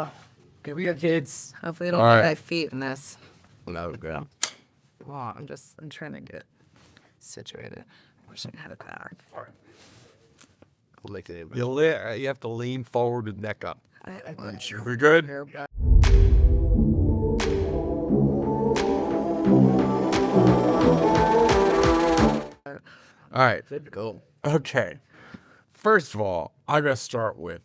Okay, we got kids. Hopefully, I don't All hit right. my feet in this. No, girl. Well, I'm trying to get situated. Wish I had a car. We'll make it. You have to lean forward and neck up. I'm sure. We're good? All right. Good to go. Okay. First of all, I got to start with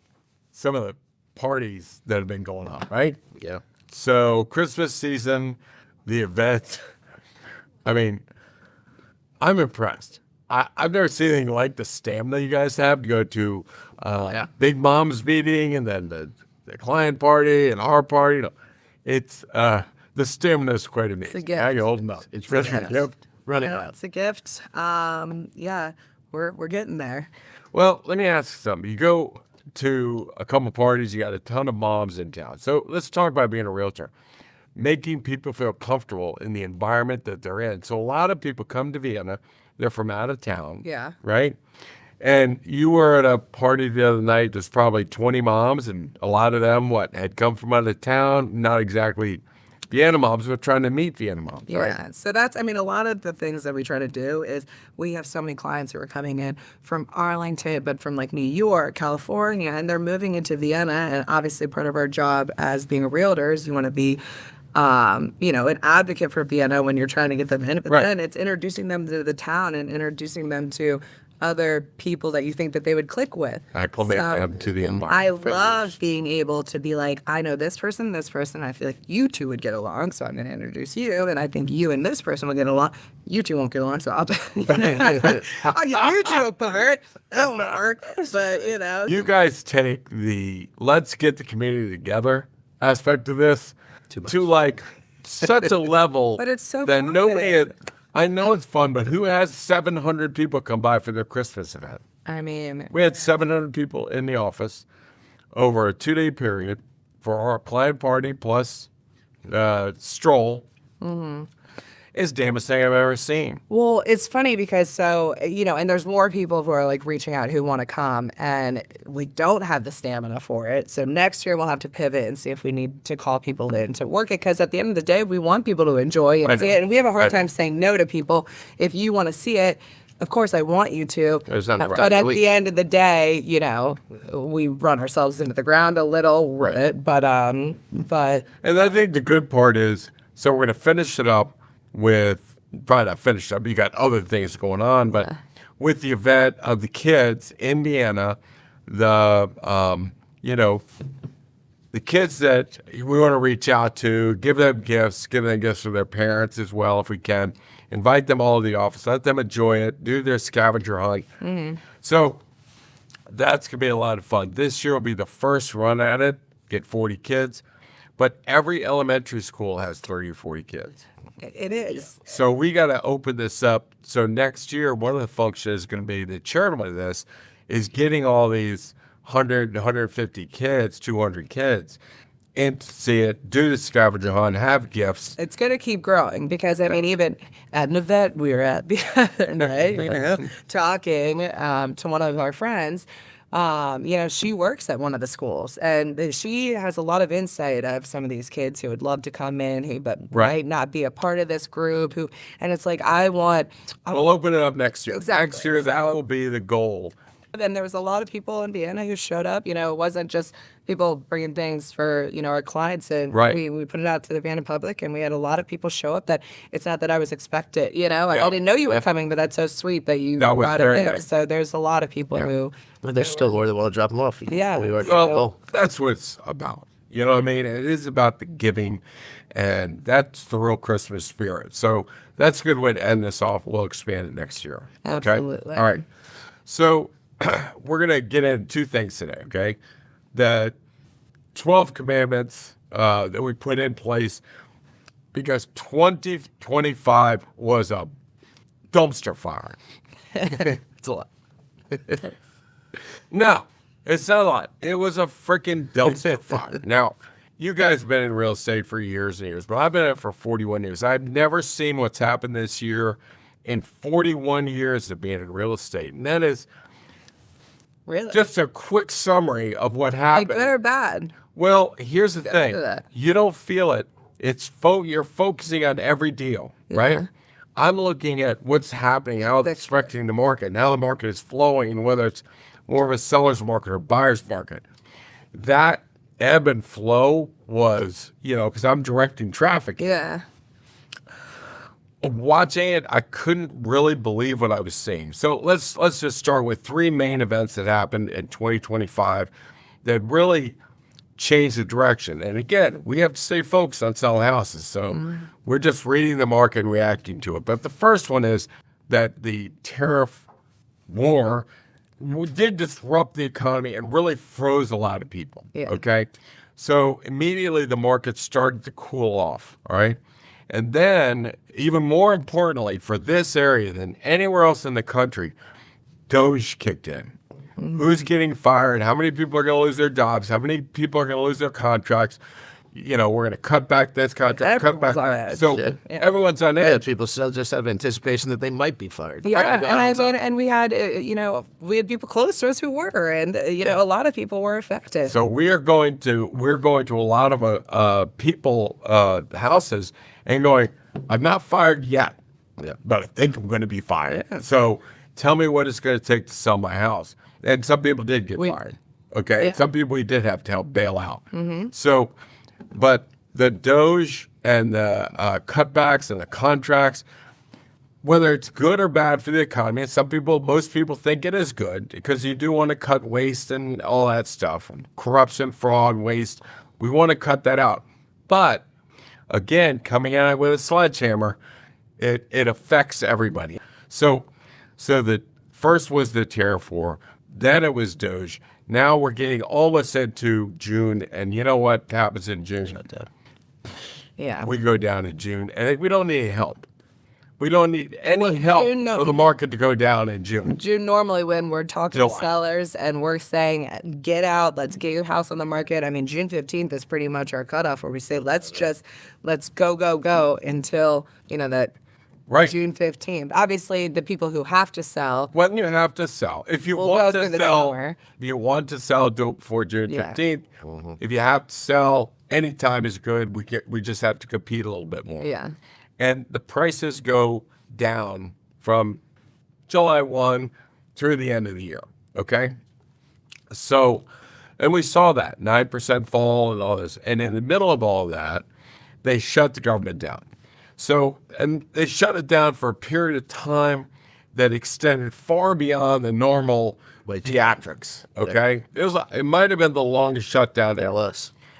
some of the parties that have been going on, right? Yeah. So, Christmas season, the event. I mean, I'm impressed. I've never seen anything like the stamina you guys have to go to Big Mom's meeting and then the client party and our party. You know, it's the stamina is quite amazing. It's a gift. Now you're holding up. It's Really really a gift. Running Yeah, out. it's a gift. Yeah, we're getting there. Well, let me ask you something. You go to a couple parties, you got a ton of moms in town. So let's talk about being a realtor. Making people feel comfortable in the environment that they're in. So a lot of people come to Vienna, they're from out of town. Yeah. Right? And you were at a party the other night, there's probably 20 moms, and a lot of them, had come from out of town, not exactly Vienna moms, but trying to meet Vienna moms. Yeah. Right? So that's, I mean, a lot of the things that we try to do is we have so many clients who are coming in from Arlington, but from like New York, California, and they're moving into Vienna. And obviously part of our job as being a realtor is you want to be, an advocate for Vienna when you're trying to get them in. But Right. then it's introducing them to the town and introducing them to other people that you think that they would click with. Acclimate them to the environment. I love being able to be like, I know this person. I feel like you two would get along, so I'm going to introduce you. And I think you and this person will get along. You two won't get along, so I'll get you two apart. That'll work. But, You guys take the let's get the community together aspect of this to like such a level But it's so that fun. nobody. I know it's fun, but who has 700 people come by for their Christmas event? I mean, We had 700 people in the office over a 2-day period for our client party plus stroll. Mm-hmm. It's the damnest thing I've ever seen. well, it's funny because and there's more people who are like reaching out who want to come, and we don't have the stamina for it. So next year we'll have to pivot and see if we need to call people in to work it. Because at the end of the day, we want people to enjoy and see it, and we have a hard time saying no to people. If you want to see it, of course I want you to. It's not right. But at the end of the day, we run ourselves into the ground a little. But And I think the good part is, so we're going to finish it up with, probably not finish up, you got other things going on, but with the event of the kids in Vienna, the kids that we want to reach out to, give them gifts for their parents as well if we can, invite them all to the office, let them enjoy it, do their scavenger hunt. Mm-hmm. So that's going to be a lot of fun. This year will be the first run at it, get 40 kids, but every elementary school has 30 or 40 kids. it is. So we got to open this up. So next year, one of the functions is going to be the charitable of this is getting all these 100, 150 kids, 200 kids in to see it, do the scavenger hunt, have gifts. It's going to keep growing because, I mean, even at an event we were at the other night, talking to one of our friends, she works at one of the schools, and she has a lot of insight of some of these kids who would love to come in, but might not be a part of this group. And it's like, We'll open it up next year. Exactly. Next year, that will be the goal. Then there was a lot of people in Vienna who showed up. It wasn't just people bringing things for, our clients. And Right. we put it out to the Vienna public, and we had a lot of people show up that it's not that I was expected. I didn't know you were coming, but that's so sweet that you That was brought it very there. nice. So there's a lot of people who, But there's still more than want to drop them off. Yeah. We were, Well, that's what it's about. You know what I mean? It is about the giving, and that's the real Christmas spirit. So that's a good way to end this off. We'll expand it next year. Okay? Absolutely. All right. So we're going to get into two things today, okay? The 12 commandments that we put in place because 2025 was a dumpster fire. it's a lot. No, it's not a lot. It was a freaking dumpster fire. Now, you guys have been in real estate for years and years, but I've been in it for 41 years. I've never seen what's happened this year in 41 years of being in real estate. And that is really, just a quick summary of what like happened. good or bad. Well, here's the thing. do that. You don't feel it. You're focusing on every deal, right? I'm looking at what's happening, how it's affecting the market. Now the market is flowing, whether it's more of a seller's market or buyer's market. That ebb and flow was, because I'm directing traffic. Yeah. Watching it, I couldn't really believe what I was seeing. So let's just start with 3 main events that happened in 2025 that really changed the direction. And again, we have to stay focused on selling houses. So we're just reading the market and reacting to it. But the first one is that the tariff war did disrupt the economy and really froze a lot of people. Yeah. Okay. So immediately the market started to cool off. All right. And then, even more importantly, for this area than anywhere else in the country, Doge kicked in. Who's getting fired? How many people are going to lose their jobs? How many people are going to lose their contracts? We're going to cut back this contract, cut back. Everyone's on edge. So everyone's on edge. People still just have anticipation that they might be fired. Yeah, and we had we had people close to us who were, and a lot of people were affected. So we're going to a lot of people houses and going, I'm not fired yet, but I think I'm going to be fired. Yeah. So tell me what it's going to take to sell my house. And some people did get fired. Okay, some people we did have to help bail out. So, but the Doge and the cutbacks and the contracts, whether it's good or bad for the economy, and most people think it is good because you do want to cut waste and all that stuff, corruption, fraud, waste. We want to cut that out. But again, coming at it with a sledgehammer, it affects everybody. So the first was the tariff war, then it was Doge. Now we're getting almost into June, and you know what happens in June? Yeah. We go down in June, and we don't need any help. We don't need any help for the market to go down in June. June, normally when we're talking to sellers and we're saying, get out, let's get your house on the market. I mean, June 15th is pretty much our cutoff where we say, let's go until, that June 15th. Obviously, the people who have to sell. When you have to sell. If you want to sell, do it before June 15th. If you have to sell, any time is good. We just have to compete a little bit more. Yeah. And the prices go down from July 1 through the end of the year, okay? So, and we saw that, 9% fall and all this. And in the middle of all of that, they shut the government down. So, and they shut it down for a period of time that extended far beyond the normal theatrics, okay? It might have been the longest shutdown ever.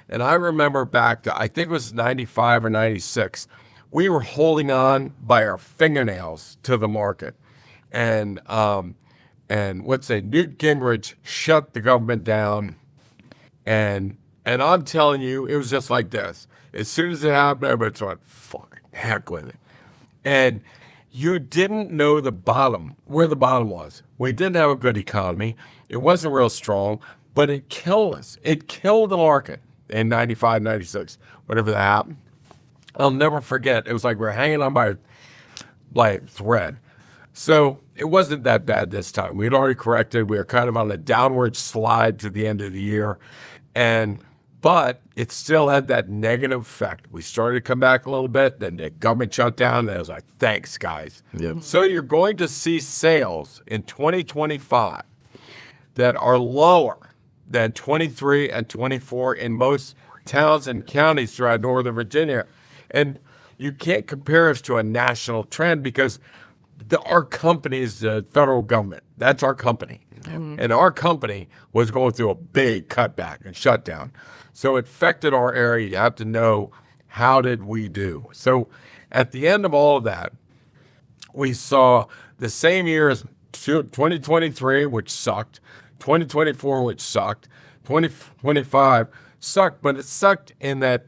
And I remember back to, I think it was 95 or 96, we were holding on by our fingernails to the market. And Newt Gingrich shut the government down. And I'm telling you, it was just like this. As soon as it happened, everybody thought, fuck, heck with it. And you didn't know where the bottom was. We didn't have a good economy. It wasn't real strong, but it killed us. It killed the market in 95, 96, whatever that happened. I'll never forget. It was like we're hanging on by thread. So it wasn't that bad this time. We'd already corrected. We were kind of on a downward slide to the end of the year. But it still had that negative effect. We started to come back a little bit. Then the government shut down. And it was like, thanks, guys. Yep. So you're going to see sales in 2025 that are lower than 23 and 24 in most towns and counties throughout Northern Virginia. And you can't compare us to a national trend because our company is the federal government. That's our company. Mm-hmm. And our company was going through a big cutback and shutdown. So it affected our area. You have to know, how did we do? So at the end of all of that, we saw the same year as 2023, which sucked, 2024, which sucked, 2025 sucked, but it sucked in that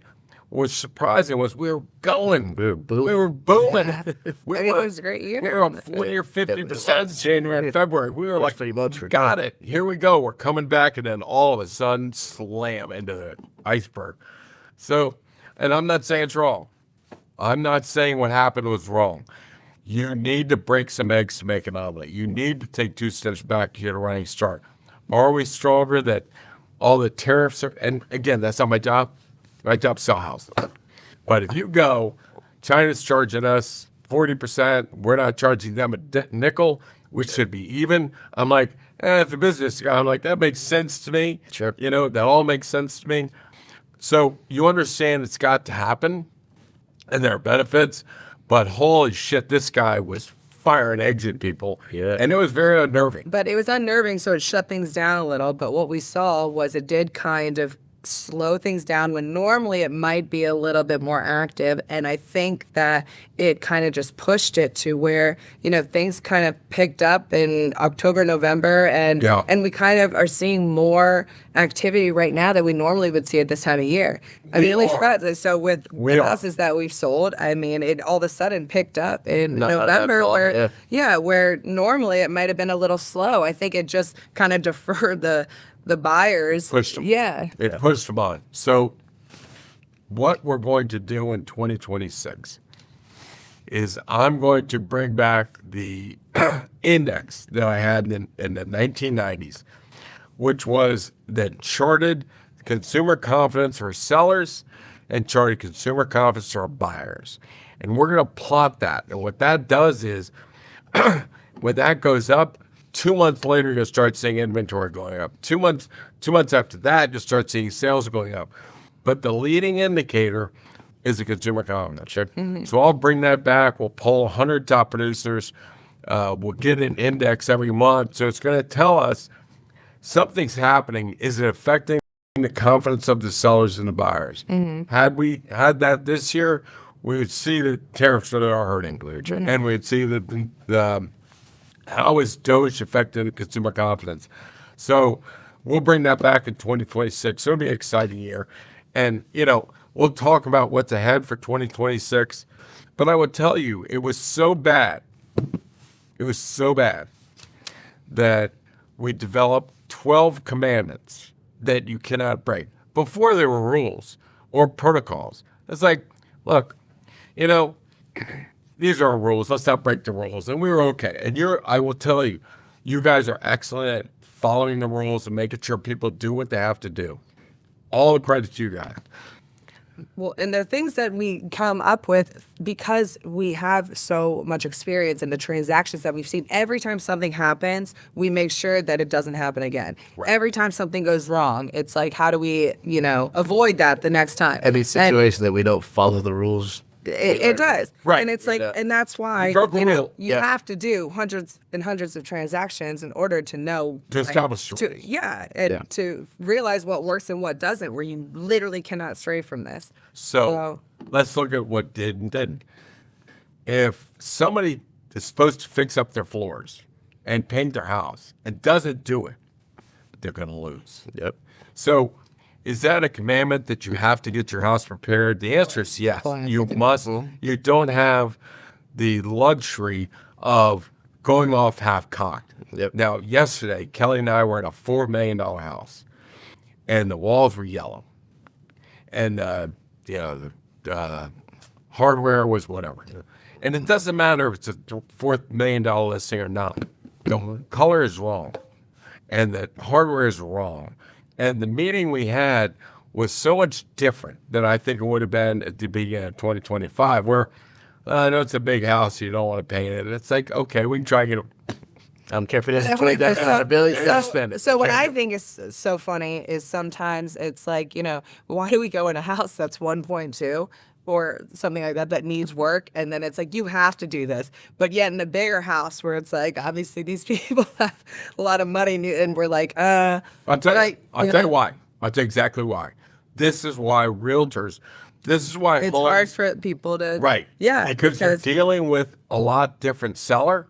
what's surprising was we were going. We were booming. It was a great year. We were up 40 or 50% January and February. We were like, got it. Here we go. We're coming back. And then all of a sudden, slam into the iceberg. So, and I'm not saying it's wrong. I'm not saying what happened was wrong. You need to break some eggs to make an omelet. You need to take 2 steps back to get a running start. Are we stronger that all the tariffs are, and again, that's not my job. My job is sell houses. But if you go, China's charging us 40%, we're not charging them a nickel, which should be even. I'm like, as a business guy, I'm like, that makes sense to me. Sure. You know, that all makes sense to me. So you understand it's got to happen, and there are benefits, but holy shit, this guy was firing eggs at people. Yeah. And it was very unnerving. But it was unnerving, so it shut things down a little. But what we saw was it did kind of slow things down when normally it might be a little bit more active. And I think that it kind of just pushed it to where, you know, things kind of picked up in October, November, and we kind of are seeing more activity right now that we normally would see at this time of year. I mean, at least for us. So with the houses that we've sold, I mean, it all of a sudden picked up in November where normally it might have been a little slow. I think it just kind of deferred the buyers. Pushed them. Yeah. It pushed them on. So what we're going to do in 2026 is I'm going to bring back the index that I had in the 1990s, which was that charted consumer confidence for sellers and charted consumer confidence for buyers. And we're going to plot that. And what that does is when that goes up, 2 months later, you'll start seeing inventory going up. 2 months after that, you'll start seeing sales going up. But the leading indicator is the consumer confidence. Sure. So I'll bring that back. We'll pull 100 top producers. We'll get an index every month. So it's going to tell us something's happening. Is it affecting the confidence of the sellers and the buyers? Had we had that this year, we would see the tariffs that are hurting. And we'd see the how is Doge affecting consumer confidence? So we'll bring that back in 2026. It'll be an exciting year. And, you know, we'll talk about what's ahead for 2026. But I would tell you, it was so bad. It was so bad that we developed 12 commandments that you cannot break before there were rules or protocols. It's like, look, you know, these are our rules. Let's not break the rules. And we were okay. And I will tell you, you guys are excellent at following the rules and making sure people do what they have to do. All the credit to you guys. Well, and the things that we come up with because we have so much experience in the transactions that we've seen. Every time something happens, we make sure that it doesn't happen again. Right. Every time something goes wrong, it's like, how do we, you know, avoid that the next time? Any situation that we don't follow the rules. It does. Right. And it's like, and that's why you have to do hundreds and hundreds of transactions in order to know. To establish to realize what works and what doesn't, where you literally cannot stray from this. So let's look at what did and didn't. If somebody is supposed to fix up their floors and paint their house and doesn't do it, they're going to lose. Yep. So is that a commandment that you have to get your house prepared? The answer is yes. You must. You don't have the luxury of going off half-cocked. Yep. Now, yesterday, Kelly and I were in a $4 million house, and the walls were yellow. And, the hardware was whatever. And it doesn't matter if it's a $4 million listing or not. The color is wrong, and the hardware is wrong. And the meeting we had was so much different than I think it would have been at the beginning of 2025, where I know it's a big house, you don't want to paint it. It's like, okay, we can try and get it. I don't care if it is $20,000 spend it. So what I think is so funny is sometimes it's like, you know, why do we go in a house that's 1.2 or something like that needs work, and then it's like, you have to do this. But yet in a bigger house where it's like, obviously these people have a lot of money, and we're like, I'll tell you why. I'll tell you exactly why. This is why realtors, this is why it's hard for people to. Right. Yeah. Because they're dealing with a lot different seller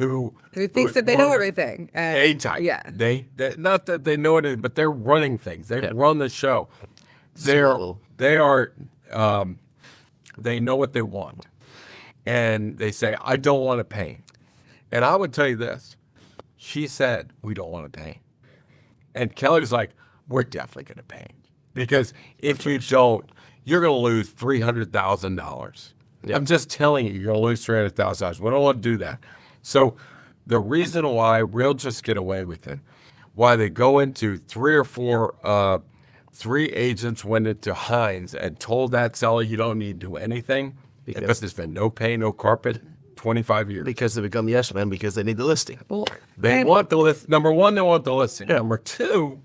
who thinks that they know everything. A-type. Yeah. They not that they know it, but they're running things. They run the show. They know what they want. And they say, I don't want to paint. And I would tell you this. She said, we don't want to paint. And Kelly's like, we're definitely going to paint. Because if you don't, you're going to lose $300,000. I'm just telling you, you're going to lose $300,000. We don't want to do that. So the reason why realtors get away with it, why they go into 3 or 4, 3 agents went into Hines and told that seller you don't need to do anything because there's been no pay, no carpet, 25 years. Because they become yes men because they need the listing. Well, They want the list. Number one, they want the listing. Number two,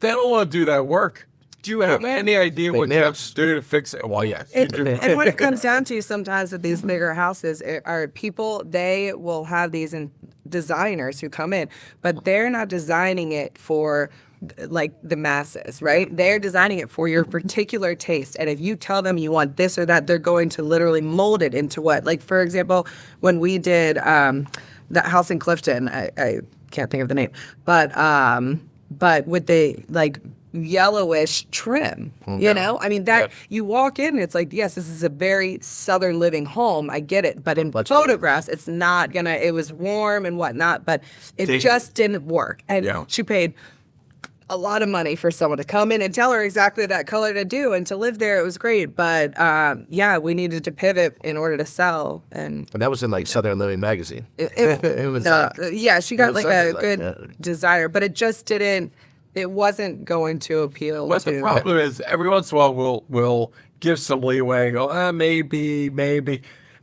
they don't want to do that work. Do you have any idea what you have to do to fix it? Well, yes. And what it comes down to sometimes with these bigger houses are people, they will have these designers who come in, but they're not designing it for like the masses, right? They're designing it for your particular taste. And if you tell them you want this or that, they're going to literally mold it into what? Like, for example, when we did the house in Clifton, I can't think of the name, but with the like yellowish trim, you know? I mean, that you walk in, it's like, yes, this is a very southern living home. I get it. But in photographs, it's not gonna, it was warm and whatnot, but it just didn't work. And she paid a lot of money for someone to come in and tell her exactly that color to do, and to live there, it was great. But yeah, we needed to pivot in order to sell. And that was in like Southern Living magazine. It was, yeah, she got like a good designer, but it just didn't. It wasn't going to appeal. But the problem is, every once in a while, we'll give some leeway and go, maybe,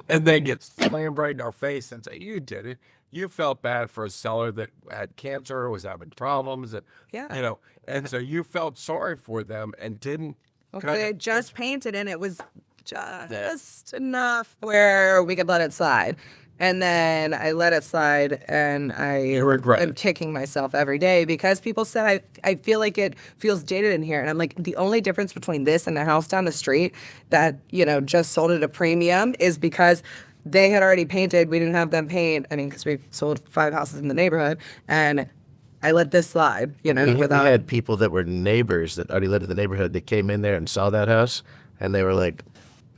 and then get slammed right in our face and say, you did it. You felt bad for a seller that had cancer, was having problems, and you know, and so you felt sorry for them and didn't. Okay, they just painted, and it was just enough where we could let it slide. And then I let it slide, and I'm kicking myself every day because people said, I feel like it feels dated in here. And I'm like, the only difference between this and the house down the street that, you know, just sold at a premium is because they had already painted. We didn't have them paint. I mean, because we sold 5 houses in the neighborhood, and I let this slide, you know, We had people that were neighbors that already lived in the neighborhood that came in there and saw that house, and they were like,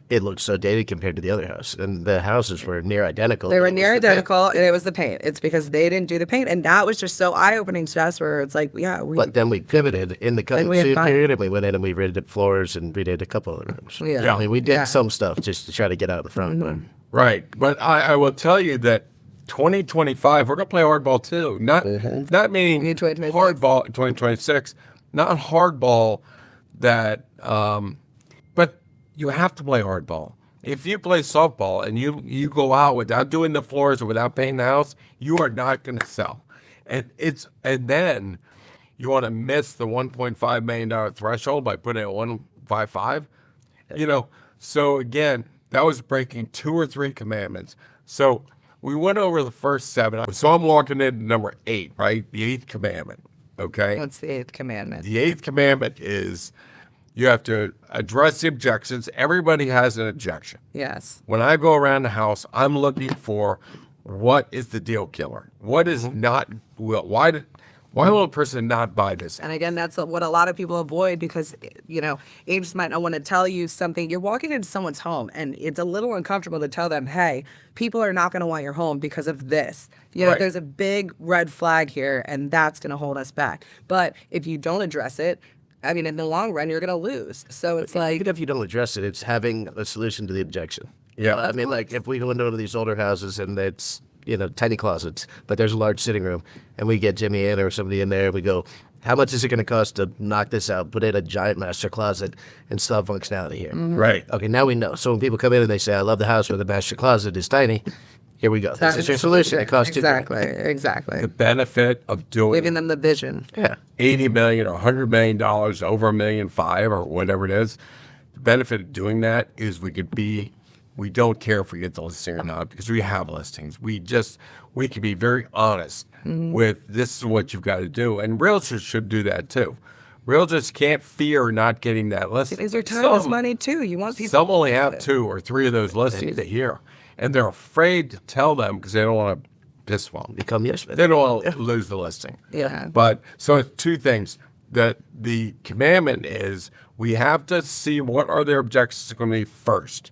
it looked so dated compared to the other house. And the houses were near identical. They were near identical, and it was the paint. It's because they didn't do the paint. And that was just so eye-opening to us where it's like, But then we pivoted in the cutting period, and we went in and we redid floors and redid a couple of rooms. I mean, we did some stuff just to try to get out of the front. Right. But I will tell you that 2025, we're going to play hardball too. Not meaning hardball 2026, not hardball that, but you have to play hardball. If you play softball and you go out without doing the floors or without painting the house, you are not going to sell. And then you want to miss the $1.5 million threshold by putting it at 155. You know, so again, that was breaking 2 or 3 commandments. So we went over the first 7. So I'm walking into number 8, right? The 8th commandment. Okay. What's the 8th commandment? The 8th commandment is you have to address the objections. Everybody has an objection. Yes. When I go around the house, I'm looking for what is the deal killer? What is not, why will a person not buy this? And again, that's what a lot of people avoid because, you know, agents might not want to tell you something. You're walking into someone's home, and it's a little uncomfortable to tell them, hey, people are not going to want your home because of this. You know, there's a big red flag here, and that's going to hold us back. But if you don't address it, I mean, in the long run, you're going to lose. So it's like... Even if you don't address it, it's having a solution to the objection. Yeah. I mean, like, if we go into one of these older houses and it's, you know, tiny closets, but there's a large sitting room, and we get Jimmy in or somebody in there, we go, how much is it going to cost to knock this out, put in a giant master closet, and still have functionality here? Right. Okay, now we know. So when people come in and they say, I love the house where the master closet is tiny, here we go. This is your solution. It costs Exactly. The benefit of doing Giving them the vision. Yeah. $80 million or $100 million, over $1.5 million or whatever it is. The benefit of doing that is we don't care if we get the listing or not because we have listings. We can be very honest with this is what you've got to do. And realtors should do that too. Realtors can't fear not getting that listing. These are time is money too. You want people. Some only have 2 or 3 of those listings a year. And they're afraid to tell them because they don't want to piss them. Become yes men. They don't want to lose the listing. Yeah. But so it's 2 things. That the commandment is we have to see what are their objections going to be first.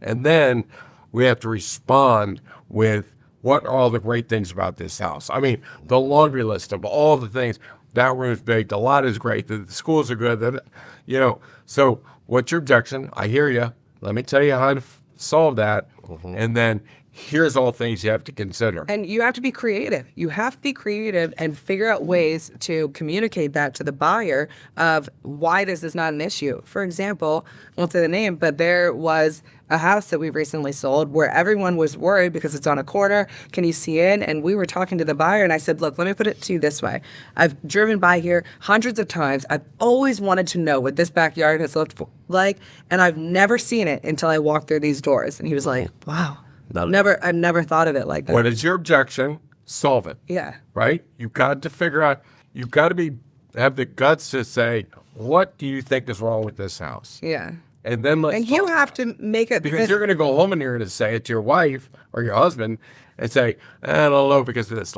And then we have to respond with what are all the great things about this house. I mean, the laundry list of all the things. That room's big. The lot is great. The schools are good. You know, so what's your objection? I hear you. Let me tell you how to solve that. And then here's all things you have to consider. And you have to be creative. You have to be creative and figure out ways to communicate that to the buyer of why this is not an issue. For example, I won't say the name, but there was a house that we recently sold where everyone was worried because it's on a corner. Can you see in? And we were talking to the buyer and I said, look, let me put it to you this way. I've driven by here hundreds of times. I've always wanted to know what this backyard has looked like, and I've never seen it until I walked through these doors. And he was like, wow. I've never thought of it like that. What is your objection? Solve it. Yeah. Right? You've got to figure out, you've got to have the guts to say, what do you think is wrong with this house? Yeah. And then And you have to make it because you're going to go home and you're going to say it to your wife or your husband and say, I don't know because of this.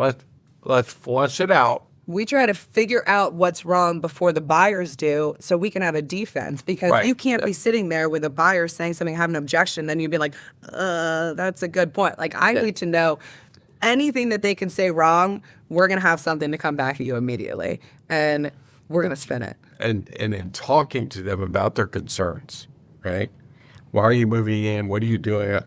Let's flush it out. We try to figure out what's wrong before the buyers do so we can have a defense, because Right. you can't be sitting there with a buyer saying something, have an objection, then you'd be like, that's a good point. Like, I need to know anything that they can say wrong, we're going to have something to come back at you immediately, and we're going to spin it. And in talking to them about their concerns, right? Why are you moving in? What are you doing?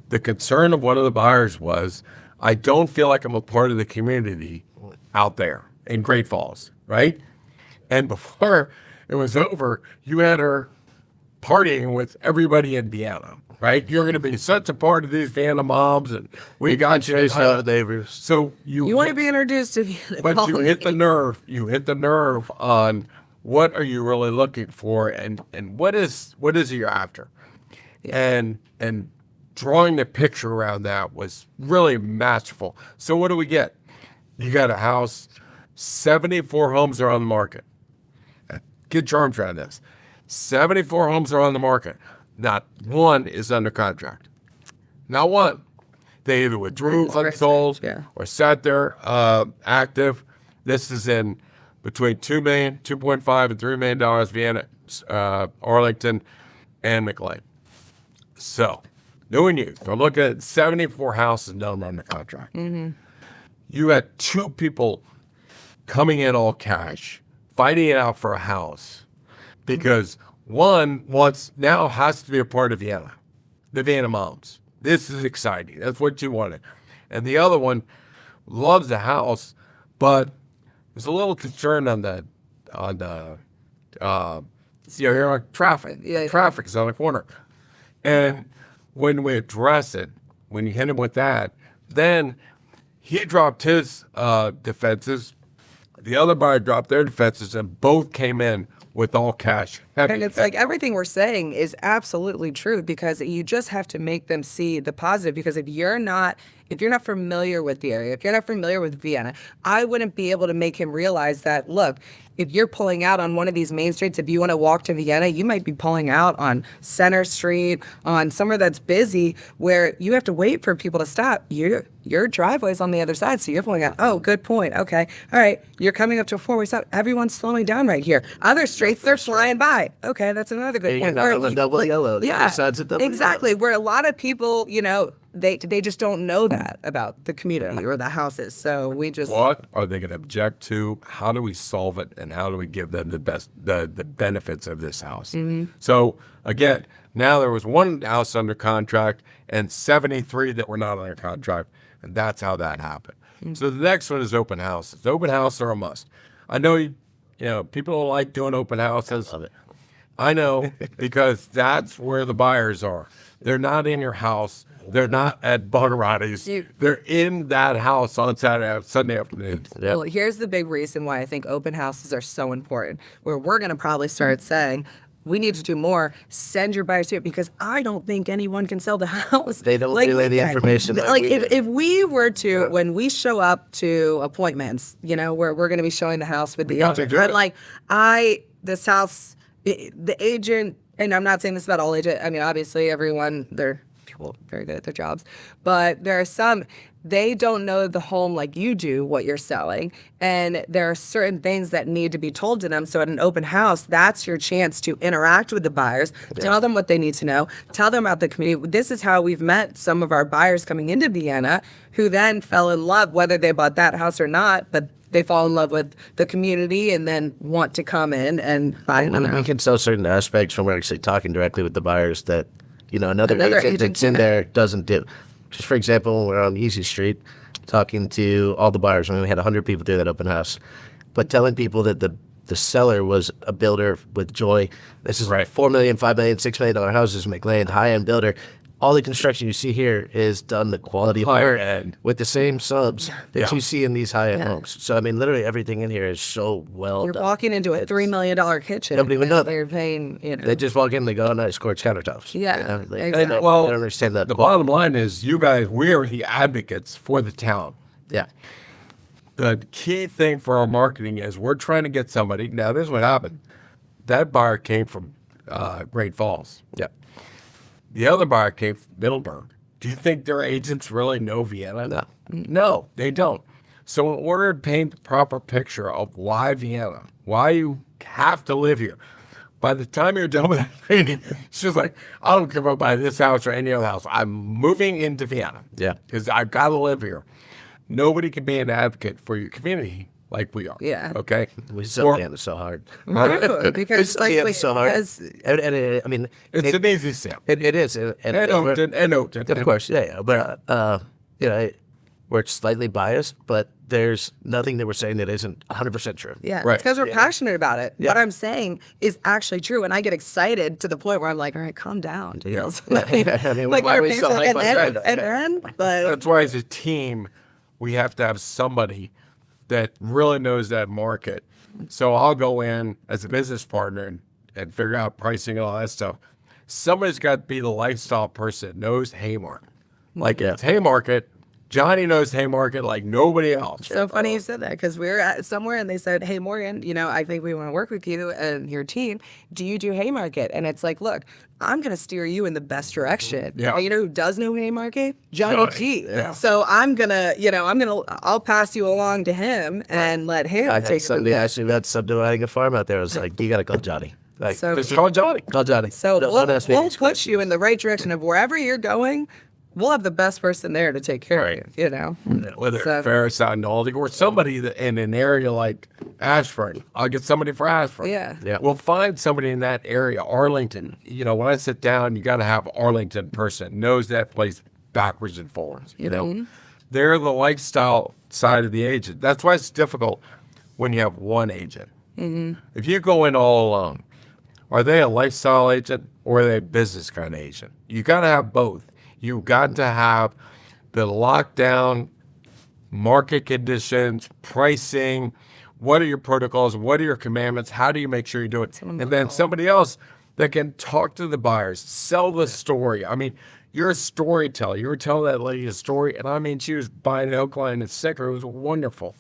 The concern of one of the buyers was, I don't feel like I'm a part of the community out there in Great Falls, right? And before it was over, you had her partying with everybody in Vienna, right? You're going to be such a part of these Vienna moms, and we got you. Neighbors. So You want to be introduced to but you hit the nerve. You hit the nerve on what are you really looking for, and what is it you're after, and drawing the picture around that was really masterful. So what do we get? You got a house, 74 homes are on the market. Get your arms around this. 74 homes are on the market. Not one is under contract. Not one. They either withdrew unsold or sat there active. This is in between $2 million, $2.5 and $3 million, Vienna, Arlington, and McLean. So, knowing you, I'm looking at 74 houses done under contract. Mm-hmm. You had two people coming in all cash, fighting it out for a house, because one now has to be a part of Vienna, the Vienna moms. This is exciting. That's what you wanted. And the other one loves the house, but is a little concerned on the traffic. Yeah. Traffic is on the corner. And when we address it, when you hit him with that, then he dropped his defenses. The other buyer dropped their defenses, and both came in with all cash. And it's like everything we're saying is absolutely true, because you just have to make them see the positive. Because if you're not familiar with the area, if you're not familiar with Vienna, I wouldn't be able to make him realize that, look, if you're pulling out on one of these main streets, if you want to walk to Vienna, you might be pulling out on Center Street, on somewhere that's busy, where you have to wait for people to stop. Your driveway's on the other side, so you're pulling out. Oh, good point. Okay. All right. You're coming up to a four-way stop. Everyone's slowing down right here. Other streets, they're flying by. Okay, that's another good point. Double yellow. Yeah, Double exactly. Yellow. Where a lot of people, they just don't know that about the community or the houses. So we just What are they going to object to? How do we solve it? And how do we give them the benefits of this house? Mm-hmm. So again, now there was one house under contract and 73 that were not under contract. And that's how that happened. Mm-hmm. So the next one is open houses. Open houses are a must. I know, people don't like doing open houses. Love it. I know, because that's where the buyers are. They're not in your house. They're not at Bonaroti's. They're in that house on Sunday afternoon. Yep. Well, here's the big reason why I think open houses are so important, where we're going to probably start saying, we need to do more. Send your buyers here, because I don't think anyone can sell the house. They don't relay the information. Like if we were to, when we show up to appointments, where we're going to be showing the house with the agent, and this house, the agent, and I'm not saying this about all agents. I mean, obviously everyone, they're people very good at their jobs, but there are some, they don't know the home like you do, what you're selling. And there are certain things that need to be told to them. So at an open house, that's your chance to interact with the buyers, tell them what they need to know, tell them about the community. This is how we've met some of our buyers coming into Vienna, who then fell in love, whether they bought that house or not, but they fall in love with the community and then want to come in and buy another house. We can sell certain aspects when we're actually talking directly with the buyers that, another agent that's in there doesn't do. just for example, we're on Easy Street talking to all the buyers. I mean, we had 100 people do that open house. But telling people that the seller was a builder with joy. This is Right. $4 million, $5 million, $6 million houses, McLean, high-end builder. All the construction you see here is done the quality Higher home end. with the same subs that Yeah. you see in these high-end Yeah. homes. So, I mean, literally everything in here is so well You're done. walking into a $3 million kitchen. Nobody would know that. They're paying, you know. They just walk in, they go, nice quartz countertops. Yeah, You know, like, exactly. they don't, Well, they don't understand that. The bottom line is, you guys, we are the advocates for the town. Yeah. The key thing for our marketing is we're trying to get somebody. Now, this is what happened. That buyer came from Great Falls. Yeah. The other buyer came from Middleburg. Do you think their agents really know Vienna? No. No, they don't. So in order to paint the proper picture of why Vienna, why you have to live here, by the time you're done with that painting, she's like, I don't care about buying this house or any other house. I'm moving into Vienna. Yeah. Because I've got to live here. Nobody can be an advocate for your community like we are. Yeah. Okay? We sell Or- Vienna so hard. True, because like Vienna so hard. as I mean, It's an easy sale. it is. And of course, yeah. But, you know, we're slightly biased, but there's nothing that we're saying that isn't 100% true. yeah, Right. it's because we're passionate about it. Yeah. What I'm saying is actually true, and I get excited to the point where I'm like, all right, calm down, Dales. I mean, like why our we so people, hype on that? and then, but That's why, as a team, we have to have somebody that really knows that market. So I'll go in as a business partner and figure out pricing and all that stuff. Somebody's got to be the lifestyle person, knows Haymarket. Like, it's Haymarket. Johnny knows Haymarket like nobody else. so funny you said that because we were at somewhere and they said, hey, Morgan, you know, I think we want to work with you and your team. Do you do Haymarket? And it's like, look, I'm going to steer you in the best direction. Yeah. And you know who does know Haymarket? Johnny Johnny, G. yeah. So I'll pass you along to him and let him I take had it. somebody ask me about subdividing a farm out there. I was like, you got to call Johnny. Like, So- Just call Johnny. call Johnny. So Don't ask me we'll these put you in the right direction of wherever you're going. We'll have the best person there to take care of you, you know? Whether So- Ferris out in Aldi or somebody that in an area like Ashford. I'll get somebody for Ashford. Yeah. Yeah. We'll find somebody in that area, Arlington. You know, when I sit down, you got to have Arlington person, knows that place backwards and forwards. You know, they're the lifestyle side of the agent. That's why it's difficult when you have one agent. If you go in all alone, are they a lifestyle agent or are they a business kind of agent? You got to have both. You've got to have the lockdown, market conditions, pricing. What are your protocols? What are your commandments? How do you make sure you do it? And then somebody else that can talk to the buyers, sell the story. I mean, you're a storyteller. You were telling that lady a story, and I mean, she was buying an Oakland and sticker. It was wonderful.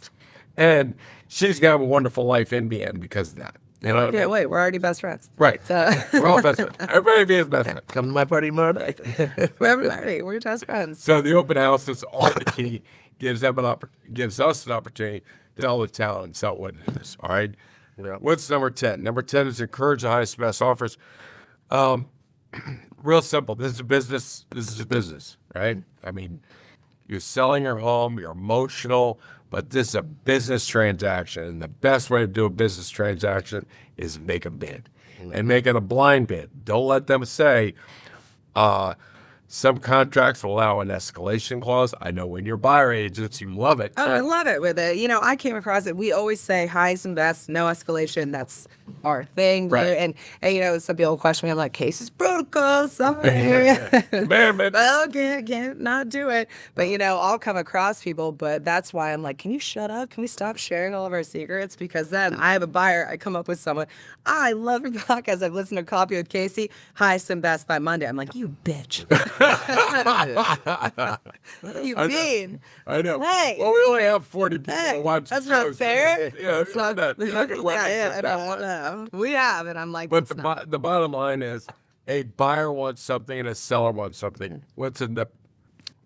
And she's going to have a wonderful life in the end because of that. You know what I mean? Yeah, wait, we're already best friends. Right. So We're all best friends. Everybody be his best friend. Come to my party tomorrow night. we're best friends. So the open house is all the key. Gives us an opportunity to tell the town and sell what it is. All right. Yeah. What's number 10? Number 10 is encourage the highest best offers. Real simple. This is a business. This is a business, right? I mean, you're selling your home. You're emotional, but this is a business transaction. And the best way to do a business transaction is make a bid, and make it a blind bid. Don't let them say. Some contracts will allow an escalation clause. I know when you're buyer agents, you love it. Oh, I love it with it. You know, I came across it. We always say highest and best, no escalation. That's our thing. Right. And you know, some people question me. I'm like, cases, protocols, something. Man. Well, can't not do it. But you know, I'll come across people. But that's why I'm like, can you shut up? Can we stop sharing all of our secrets? Because then I have a buyer. I come up with someone. I love your podcast. I've listened to Coffee with Casey. Highest and best by Monday. I'm like, you bitch. What do you mean? I know. Hey. Well, we only have 40 people Hey, to watch. that's the not show, so- fair. Yeah, It's not, that- yeah, I know. We have, and I'm like, But it's not. the bottom line is a buyer wants something and a seller wants something. What's in the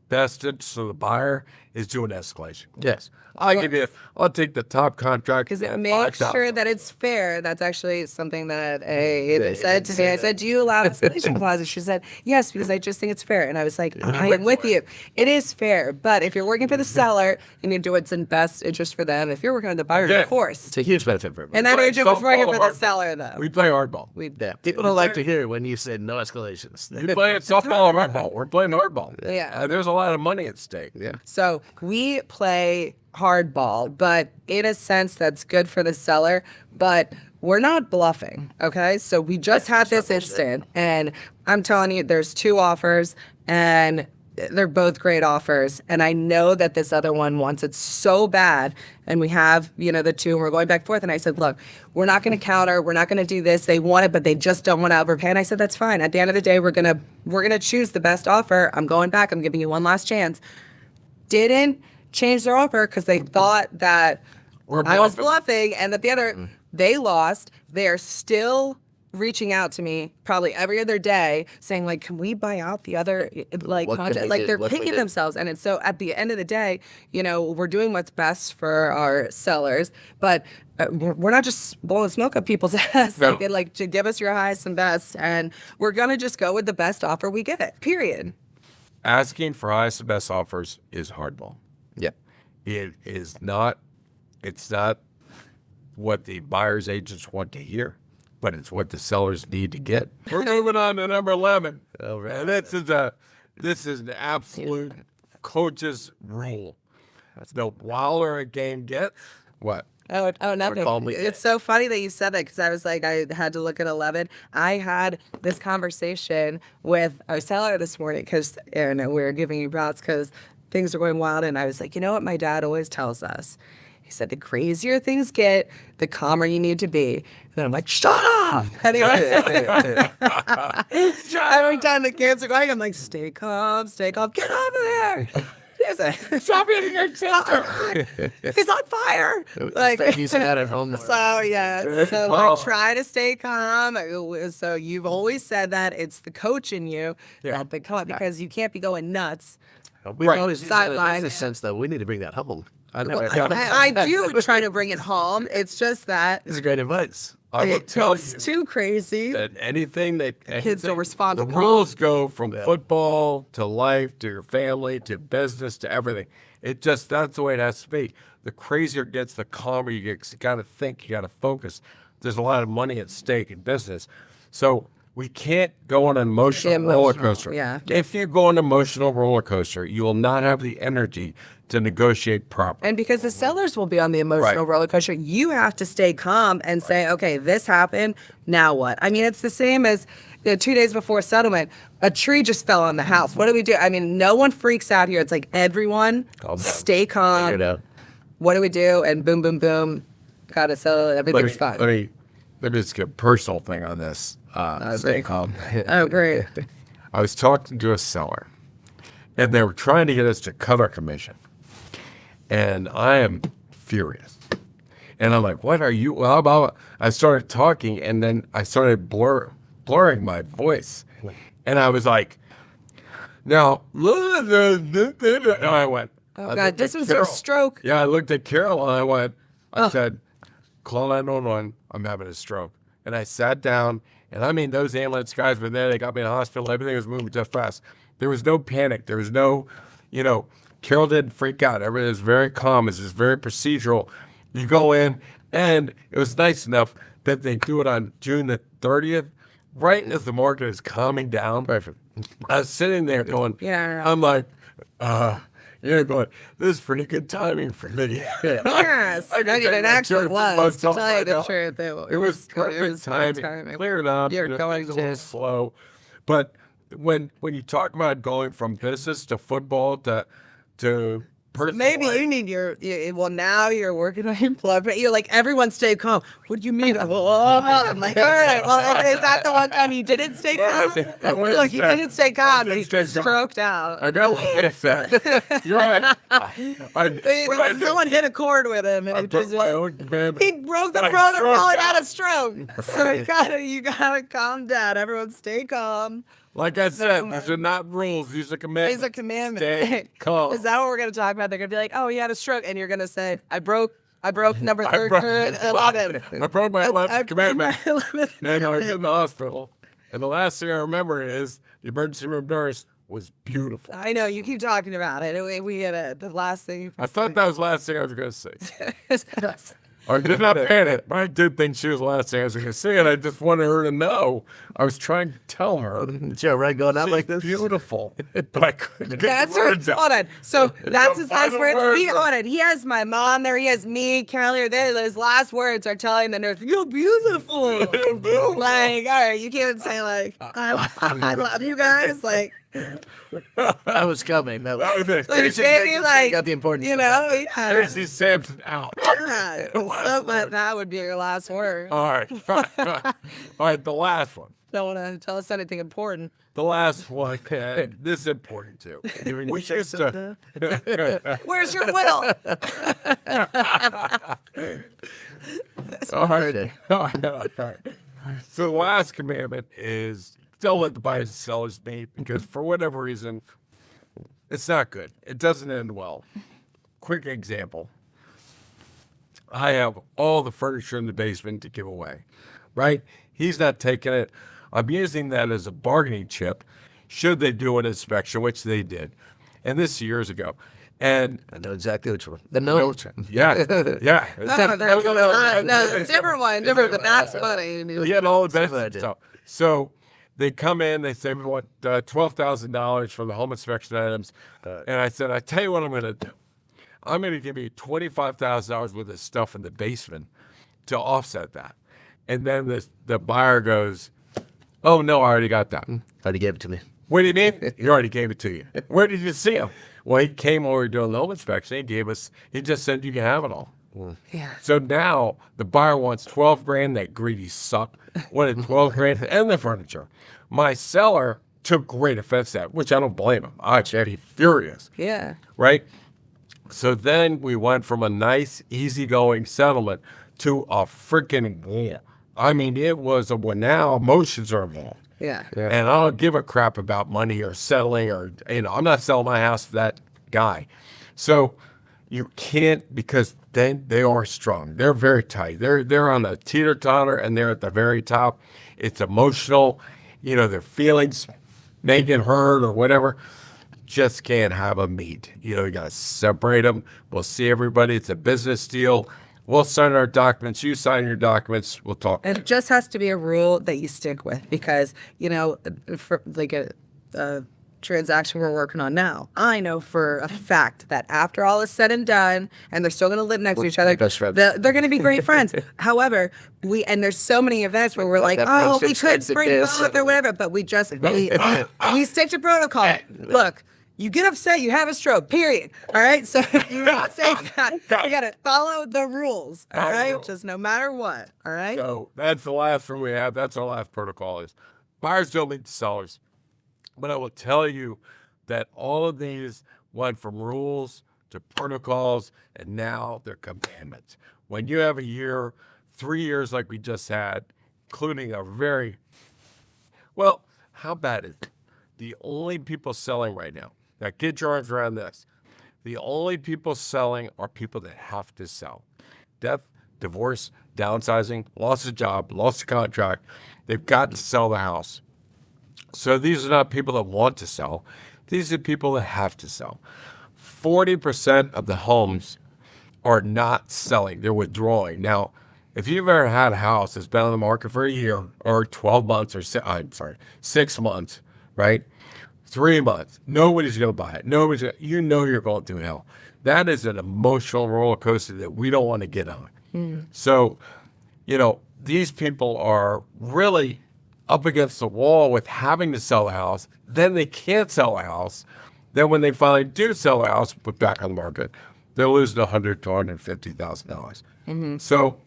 best interest of the buyer is do an escalation. Yes. I'll take the top contract. Because it at makes $5,000. sure that it's fair. That's actually something that a said to me. I said, "Do you allow escalation clauses?" She said, "Yes, because I just think it's fair." And I was like, "I am with you. It is fair, but if you're working for the seller, you need to do what's in best interest for them. If you're working with the buyer, Yeah. of course." It's a huge benefit for everybody. And that agent was working for the Softball or seller, though. We play hardball. Yeah. People don't like to hear when you say no escalations. We play softball or hardball. We're playing hardball. Yeah. There's a lot of money at stake. Yeah. So we play hardball, but in a sense that's good for the seller, but we're not bluffing, okay? So we just had this instant, and I'm telling you, there's 2 offers, and they're both great offers. And I know that this other one wants it so bad, and we have, the 2, and we're going back and forth. And I said, look, we're not going to counter. We're not going to do this. They want it, but they just don't want to overpay. And I said, that's fine. At the end of the day, we're gonna choose the best offer. I'm going back. I'm giving you one last chance. Didn't change their offer because they thought that I was bluffing, and that the other, they lost. They're still reaching out to me probably every other day saying, like, can we buy out the other, like, What can contract? we Like, do? they're What can we picking do? themselves. And it's so at the end of the day, we're doing what's best for our sellers, but we're not just blowing smoke up people's ass. No. Like, to give us your highest and best, and we're going to just go with the best offer we get, period. Asking for highest and best offers is hardball. Yeah. It's not what the buyer's agents want to hear, but it's what the sellers need to get. We're moving on to number 11. All right. And this is an absolute coach's rule. The wilder a game gets, what? Oh, nothing. call me. It's so funny that you said that, because I was like, I had to look at 11. I had this conversation with our seller this morning because we were giving you props because things are going wild. And I was like, you know what my dad always tells us? He said, the crazier things get, the calmer you need to be. And I'm like, shut up. Anyway, every time the kids are going, I'm like, stay calm, get over there. Stop hitting your sister. He's on fire. Like, He's not at home. so yeah, so I try to stay calm. So you've always said that it's the coach in you that the coach, because you can't be going nuts. We Right. always use Sideline. the sense that we need to bring that home. I know. I do try to bring it home. It's just that It's great advice. I will tell it's you too crazy. that Kids don't respond the to rules go from football to life to your family to business to everything. That's the way it has to be. The crazier it gets, the calmer you get. 'Cause you got to think, you got to focus. There's a lot of money at stake in business, so we can't go on an emotional roller coaster. yeah. If you go on an emotional roller coaster, you will not have the energy to negotiate properly. And because the sellers will be on the emotional Right. roller coaster, you have to stay calm and say, okay, this happened. Now what? I mean, it's the same as 2 days before settlement, a tree just fell on the house. What do we do? I mean, no one freaks out here. It's like everyone Calm down. stay calm. Figure it out. What do we do? And boom, boom, boom. Got to settle it. Everything's fine. Let me just get a personal thing on this. Stay calm. Oh, great. I was talking to a seller, and they were trying to get us to cut our commission. And I am furious. And I'm like, what are you? Well, how about I started talking, and then I started blurring my voice. And I was like, now, and I went, Oh, God, this was a stroke. yeah, I looked at Carol and I said, call 911, I'm having a stroke. And I sat down, and I mean, those ambulance guys were there. They got me in the hospital. Everything was moving just fast. There was no panic. There was no, Carol didn't freak out. Everything was very calm. It was very procedural. You go in, and it was nice enough that they do it on June the 30th, right as the market is calming down. Perfect. I was sitting there going, Yeah. I'm like, going, this is pretty good timing for me. Yes. I can It take my actually turn for was. To myself tell you right the now. truth, It was perfect good timing. Cleared up. You're going things a little to. slow. But when you talk about going from business to football to personal Maybe life, you need well, now you're working on your blood pressure. You're like, everyone stay calm. What do you mean? I'm like, all right, well, is that the one time you didn't stay calm? Look, you didn't stay calm. You stroked out. I know it's that. You're right. Someone hit a chord with him. And I it broke just, my own bed. he broke the I protocol stroked and had a stroke. So you gotta calm down. Everyone stay calm. Like I said, these are not rules. These are commandments. These are commandments. Stay calm. Is that what we're going to talk about? They're going to be like, oh, he had a stroke. And you're going to say, I broke number I broke- 11. I broke my 11th commandment. My 11th. And I was in the hospital. And the last thing I remember is the emergency room nurse was beautiful. I know, you keep talking about it. We had the last thing. I thought that was the last thing I was going to say. That's- I did not panic, but I did think she was the last thing I was going to say, and I just wanted her to know. I was trying to tell her. Joe, right, going out like this? Beautiful. But I couldn't get That's the right. words out. Hold on. So that's his last final words. words He, are- hold on. He has my mom there. He has me, Carly. There. His last words are telling the nurse, "You're beautiful." Like, all right, you can't say like, "I love you guys." Like, I was coming. That That was it. like maybe like, got the important you know, yeah. There's Samson out. But that would be your last word. All right. Fine. All right, the last one. Don't want to tell us anything important. The last one. This is important too. We used to. Where's your will? All right. All right. So the last commandment is don't let the buyers and sellers meet because for whatever reason, it's not good. It doesn't end well. Quick example. I have all the furniture in the basement to give away, right? He's not taking it. I'm using that as a bargaining chip should they do an inspection, which they did. And this is years ago. And I know exactly which one. The no. yeah, yeah. No, it's different one. Different, but that's funny. He had all the That's what I benefits. did. So they come in, they say, we want $12,000 for the home inspection items. And I said, I tell you what I'm going to do. I'm going to give you $25,000 worth of stuff in the basement to offset that. And then the buyer goes, oh, no, I already got that. Already gave it to me. What do you mean? He already gave it to you. Where did you see him? Well, he came over doing the home inspection. He just said you can have it all. Yeah. So now the buyer wants 12 grand. That greedy suck wanted 12 grand and the furniture. My seller took great offense to that, which I don't blame him. I'd be furious, Yeah. right? So then we went from a nice, easygoing settlement to a freaking war. I mean, it was a war. Now emotions are involved. Yeah. And I don't give a crap about money or settling or, I'm not selling my house to that guy. So you can't, because then they are strong. They're very tight. They're on the teeter-totter and they're at the very top. It's emotional. Their feelings may get hurt or whatever. Just can't have them meet. You got to separate them. We'll see everybody. It's a business deal. We'll sign our documents. You sign your documents. We'll talk. It just has to be a rule that you stick with because, for like a transaction we're working on now, I know for a fact that after all is said and done and they're still going to live next to each other, Best friends. they're going to be great friends. However, there's so many events where we're like, That oh, we friendship could sends it bring is. both or whatever, but we stick to protocol. Look, you get upset, you have a stroke, period. All right? So you're not saying that. You got to follow the rules. All right? Just no matter what. All right? So that's the last one we have. That's our last protocol is buyers don't meet the sellers. But I will tell you that all of these went from rules to protocols, and now they're commandments. When you have a year, 3 years like we just had, including how bad is it? The only people selling right now, get your arms around this. The only people selling are people that have to sell. Death, divorce, downsizing, loss of job, loss of contract. They've got to sell the house. So these are not people that want to sell. These are people that have to sell. 40% of the homes are not selling. They're withdrawing. Now, if you've ever had a house that's been on the market for a year or 12 months or 6 months, right? 3 months, nobody's going to buy it. You're going through hell. That is an emotional roller coaster that we don't want to get on. So, these people are really up against the wall with having to sell a house. Then they can't sell a house. Then when they finally do sell a house, put back on the market, they're losing $100,000 to $150,000. So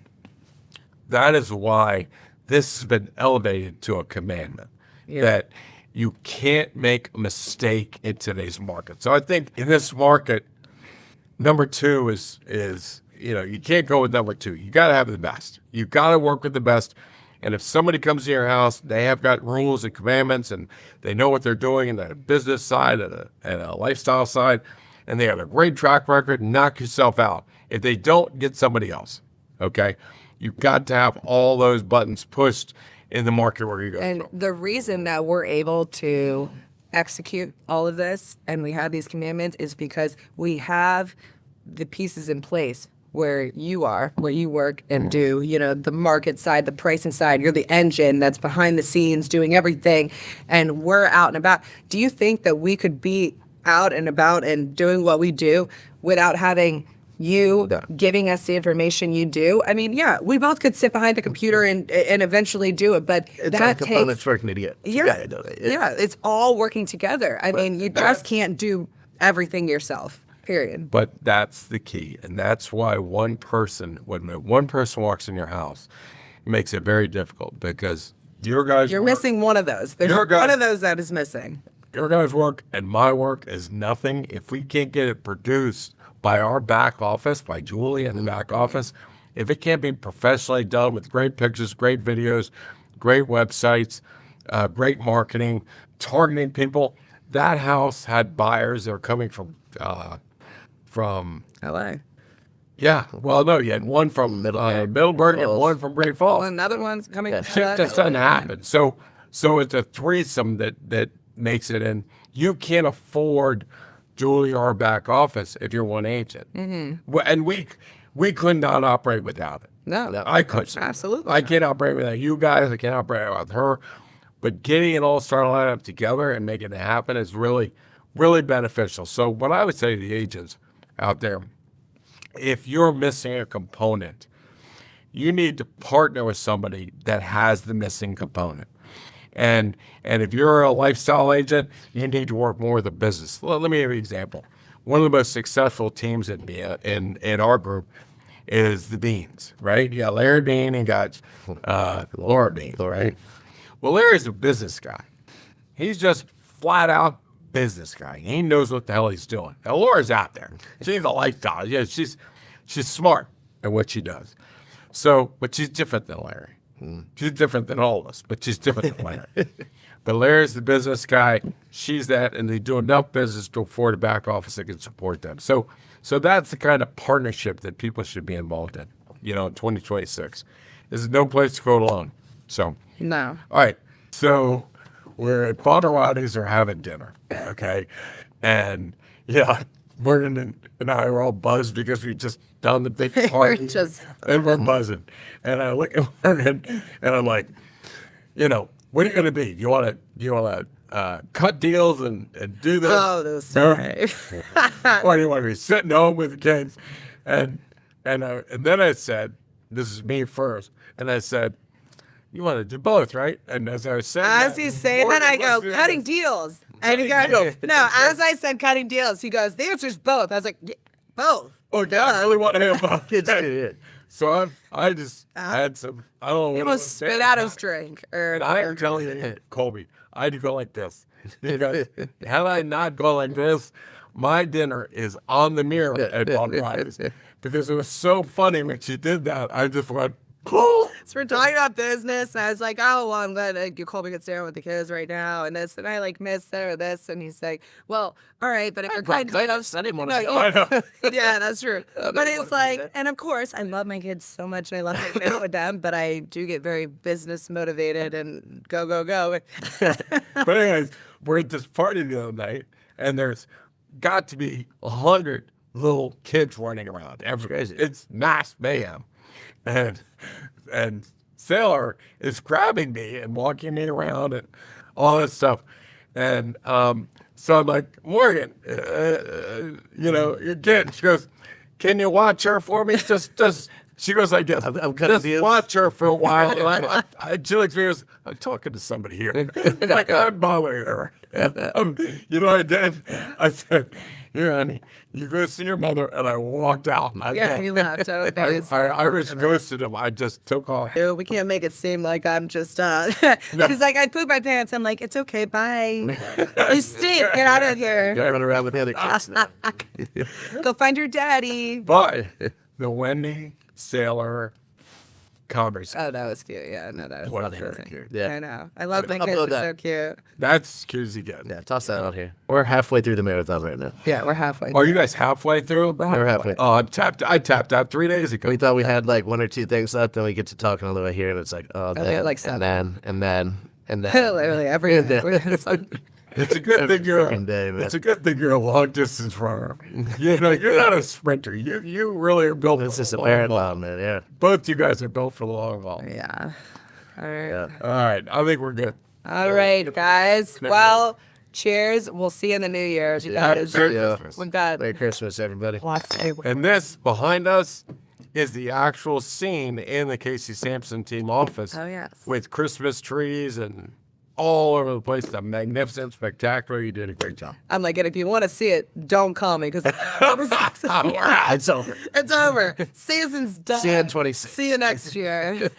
that is why this has been elevated to a commandment that you can't make a mistake in today's market. So I think in this market, number two is you can't go with number two. You got to have the best. You got to work with the best. And if somebody comes to your house, they have got rules and commandments, and they know what they're doing in the business side and a lifestyle side, and they have a great track record, knock yourself out. If they don't, get somebody else, okay? You've got to have all those buttons pushed in the market where you go. And the reason that we're able to execute all of this and we have these commandments is because we have the pieces in place where you are, where you work and do, the market side, the pricing side. You're the engine that's behind the scenes doing everything, and we're out and about. Do you think that we could be out and about and doing what we do without having you giving us the information you do? I mean, yeah, we both could sit behind a computer and eventually do it, but It's that all components takes... working together. Yeah, Yeah, it's all working together. I mean, you just can't do everything yourself, period. But that's the key. And that's why when one person walks in your house, it makes it very difficult, because your guys' You're work, missing one of those. There's Your guys- one of those that is missing. your guys' work and my work is nothing if we can't get it produced by our back office, by Julie in the back office. If it can't be professionally done with great pictures, great videos, great websites, great marketing, targeting people. That house had buyers that were coming from LA. yeah. Well, no, you had one from Middleburg and one from Great Falls. Well, another one's coming. It just doesn't happen. So it's a threesome that makes it, and you can't afford Julie or our back office if you're one agent. And we could not operate without it. No, I couldn't. absolutely. I can't operate without you guys. I can't operate without her. But getting it all started lined up together and making it happen is really, really beneficial. So what I would say to the agents out there, if you're missing a component, you need to partner with somebody that has the missing component. And if you're a lifestyle agent, you need to work more with a business. Let me give you an example. One of the most successful teams in our group is the Beans, right? You got Larry Bean and got Laura Bean, right? Well, Larry's a business guy. He's just flat out business guy. He knows what the hell he's doing. Now, Laura's out there. She's a lifestyle. Yeah, she's smart at what she does. So, but she's different than Larry. She's different than all of us, but she's different than Larry. But Larry's the business guy. She's that, and they do enough business to afford a back office that can support them. So that's the kind of partnership that people should be involved in, in 2026. There's no place to go alone. So, No. all right. So we're at Bonarotti or having dinner, okay? And, yeah, Morgan and I are all buzzed because we just done the big party. And we're buzzing. And I look at Morgan, and I'm like, what are you going to be? You want to cut deals and do this? Oh, those right. Or do you want to be sitting home with the kids? And then I said, this is me first, and I said, you want to do both, right? And as I was saying As that, he's saying that, I go, cutting deals. And he goes, no, as I said cutting deals, he goes, the answer's both. I was like, yeah, both. Oh, yeah, I really want to have both. Kids do it. So I just had some, I don't know what He it almost was. spit out his drink. And I am telling you, Colby, I had to go like this. Because had I not gone like this, my dinner is on the mirror at Bonarotti. Because it was so funny when she did that. I just went, cool. So we're talking about business, and I was like, oh, well, I'm glad Colby gets down with the kids right now, and this, and I miss this, and he's like, well, all right, but if you're kind of, I didn't want to. I know. yeah, that's true. But it's like, and of course, I love my kids so much, and I love hanging out with them, but I do get very business motivated and go. But anyways, we're at this party the other night, and there's got to be 100 little kids running around. Crazy. It's mass mayhem. And Sailor is grabbing me and walking me around and all that stuff. And so I'm like, Morgan, your kid. She goes, can you watch her for me? Just she goes like this. I'm cutting just deals. watch her for a while. And she looks at me and goes, I'm talking to somebody here. Like, I'm bothering her. And, you know what I did? I said, here, honey, you go see your mother. And I walked out. Yeah, he left. So that was, I was ghosted him. I just took off. dude, we can't make it seem like I'm just, she's like, I pooped my pants. I'm like, it's okay, bye. You stink, get out of here. I run around with the other kids now. Go find your daddy. But the Wendy, Sailor, conversation. Oh, that was cute. Yeah, no, that was What amazing. cute. Yeah. I know. I love my Upload kids. They're so that. cute. That's cute as you get. Yeah, toss that out here. We're halfway through the marathon right now. Yeah, we're halfway. Are you guys halfway through? We're halfway. Oh, I tapped out 3 days ago. We thought we had like 1 or 2 things left, then we get to talking all the way here, and it's like, oh, we had, like, and then. Literally every day. It's a good thing you're. Fucking day, man. It's a good thing you're a long distance runner. You know, you're not a sprinter. You really are built. It's for just a the long haul. marathon, man. Yeah. Both you guys are built for the long haul. Yeah. All right. Yeah. All right, I think we're good. All right, guys. Well, cheers. We'll see you in the new year. You guys. Yeah. We've got Merry Christmas, everybody. lots to do. And this behind us is the actual scene in the Casey Samson team office. Oh, yes. With Christmas trees and all over the place. The magnificent, spectacular. You did a great job. I'm like, if you want to see it, don't call me because It's over. it's over. Season's done. See you in 26. See you next year.